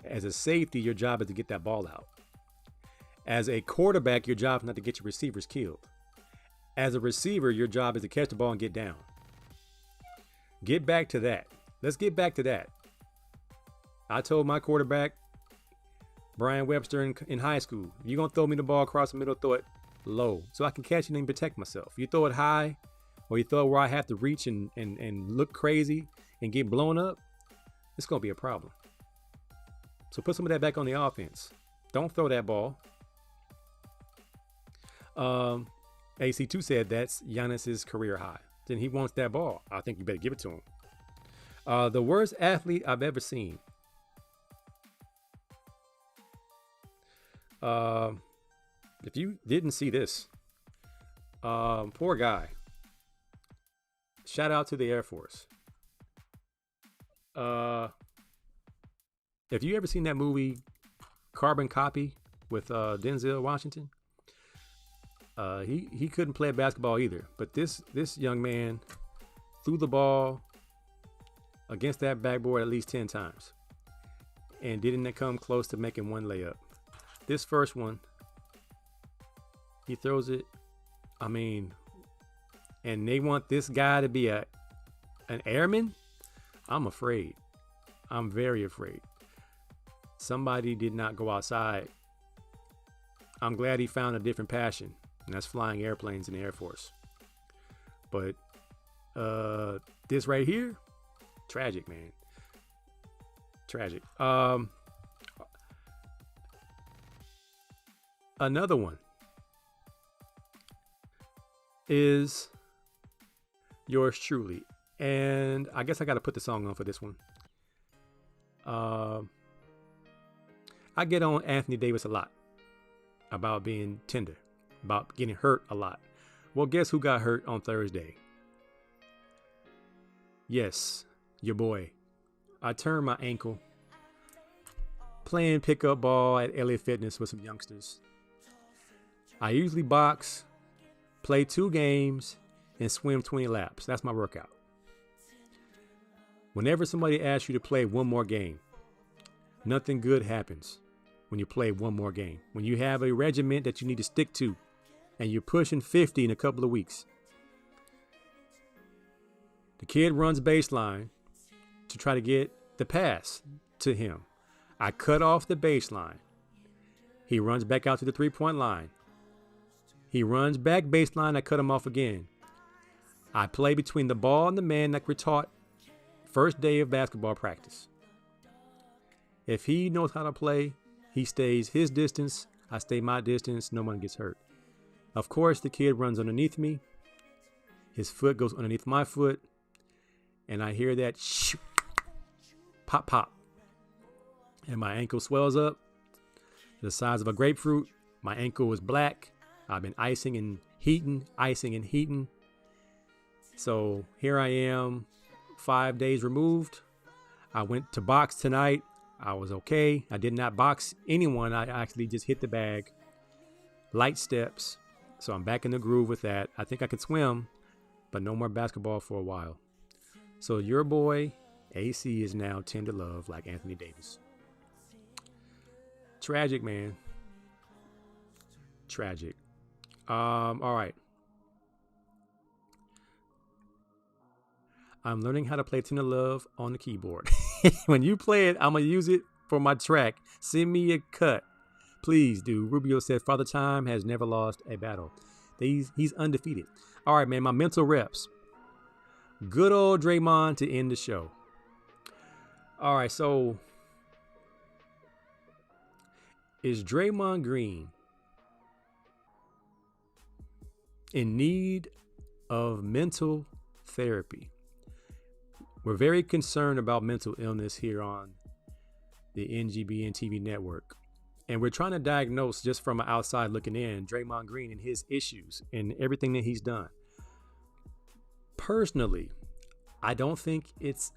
As a safety, your job is to get that ball out. As a quarterback, your job is not to get your receivers killed. As a receiver, your job is to catch the ball and get down. Get back to that. Let's get back to that. I told my quarterback, Brian Webster, in high school, you're going to throw me the ball across the middle, throw it low so I can catch it and protect myself. You throw it high, or you throw it where I have to reach and look crazy and get blown up, it's going to be a problem. So put some of that back on the offense. Don't throw that ball. AC2 said that's Giannis's career high. Then he wants that ball. I think you better give it to him. The worst athlete I've ever seen. If you didn't see this, poor guy. Shout out to the Air Force. If you ever seen that movie Carbon Copy with Denzel Washington, He couldn't play basketball either. But this young man threw the ball against that backboard at least 10 times and didn't come close to making one layup. This first one, he throws it. I mean, and they want this guy to be an airman? I'm afraid. I'm very afraid. Somebody did not go outside. I'm glad he found a different passion, and that's flying airplanes in the Air Force. But this right here, tragic, man. Tragic. Another one is yours truly. And I guess I got to put the song on for this one. I get on Anthony Davis a lot about being tender, about getting hurt a lot. Well, guess who got hurt on Thursday? Yes, your boy. I turned my ankle playing pickup ball at LA Fitness with some youngsters. I usually box, play 2 games, and swim 20 laps. That's my workout. Whenever somebody asks you to play one more game, nothing good happens when you play one more game. When you have a regiment that you need to stick to, and you're pushing 50 in a couple of weeks. The kid runs baseline to try to get the pass to him. I cut off the baseline. He runs back out to the 3-point line. He runs back baseline. I cut him off again. I play between the ball and the man like we're taught first day of basketball practice. If he knows how to play, he stays his distance. I stay my distance. No one gets hurt. Of course, the kid runs underneath me. His foot goes underneath my foot. And I hear that shoo, pop, pop. And my ankle swells up the size of a grapefruit. My ankle is black. I've been icing and heating. So here I am, 5 days removed. I went to box tonight. I was okay. I did not box anyone. I actually just hit the bag. Light steps. So I'm back in the groove with that. I think I could swim, but no more basketball for a while. So your boy, AC, is now tender love like Anthony Davis. Tragic, man. Tragic. All right. I'm learning how to play Tender Love on the keyboard. When you play it, I'm going to use it for my track. Send me a cut. Please do. Rubio said Father Time has never lost a battle. He's undefeated. All right, man. My mental reps. Good old Draymond to end the show. All right, so is Draymond Green in need of mental therapy? We're very concerned about mental illness here on the NGBN TV network. And we're trying to diagnose, just from an outside looking in, Draymond Green and his issues and everything that he's done. Personally, I don't think it's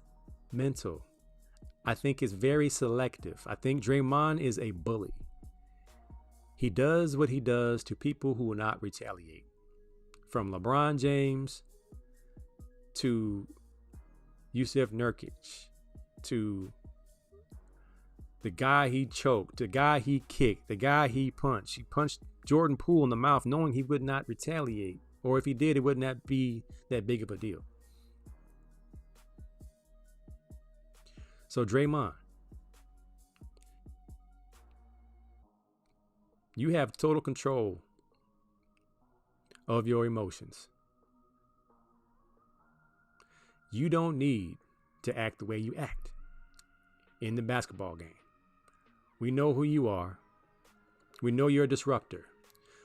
mental. I think it's very selective. I think Draymond is a bully. He does what he does to people who will not retaliate. From LeBron James to Yusuf Nurkic to the guy he choked, the guy he kicked, the guy he punched. He punched Jordan Poole in the mouth knowing he would not retaliate. Or if he did, it would not be that big of a deal. So Draymond, you have total control of your emotions. You don't need to act the way you act in the basketball game. We know who you are. We know you're a disruptor.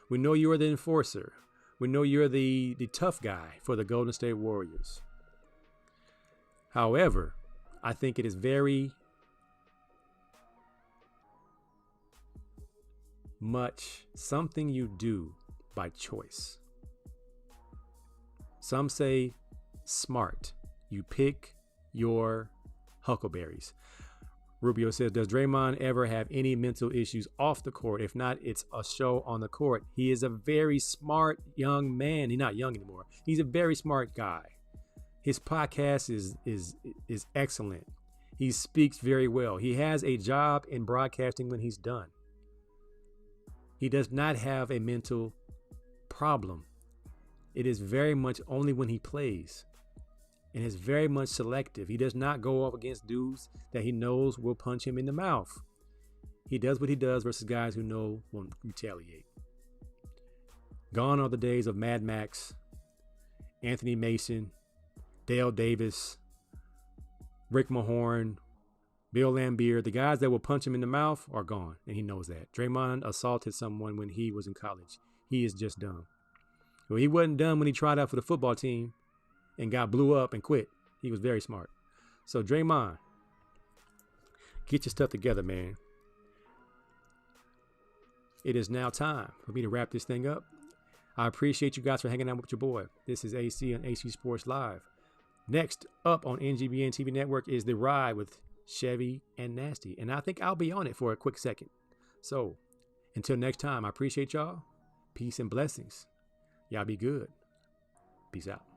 We know you are the enforcer. We know you're the tough guy for the Golden State Warriors. However, I think it is very much something you do by choice. Some say smart. You pick your huckleberries. Rubio says, does Draymond ever have any mental issues off the court? If not, it's a show on the court. He is a very smart young man. He's not young anymore. He's a very smart guy. His podcast is excellent. He speaks very well. He has a job in broadcasting when he's done. He does not have a mental problem. It is very much only when he plays. And is very much selective. He does not go up against dudes that he knows will punch him in the mouth. He does what he does versus guys who know won't retaliate. Gone are the days of Mad Max, Anthony Mason, Dale Davis, Rick Mahorn, Bill Laimbeer. The guys that will punch him in the mouth are gone, and he knows that. Draymond assaulted someone when he was in college. He is just dumb. Well, he wasn't dumb when he tried out for the football team and got blew up and quit. He was very smart. So Draymond, get your stuff together, man. It is now time for me to wrap this thing up. I appreciate you guys for hanging out with your boy. This is AC on AC Sports Live. Next up on NGBN TV Network is The Ride with Chevy and Nasty. And I think I'll be on it for a quick second. So until next time, I appreciate y'all. Peace and blessings. Y'all be good. Peace out.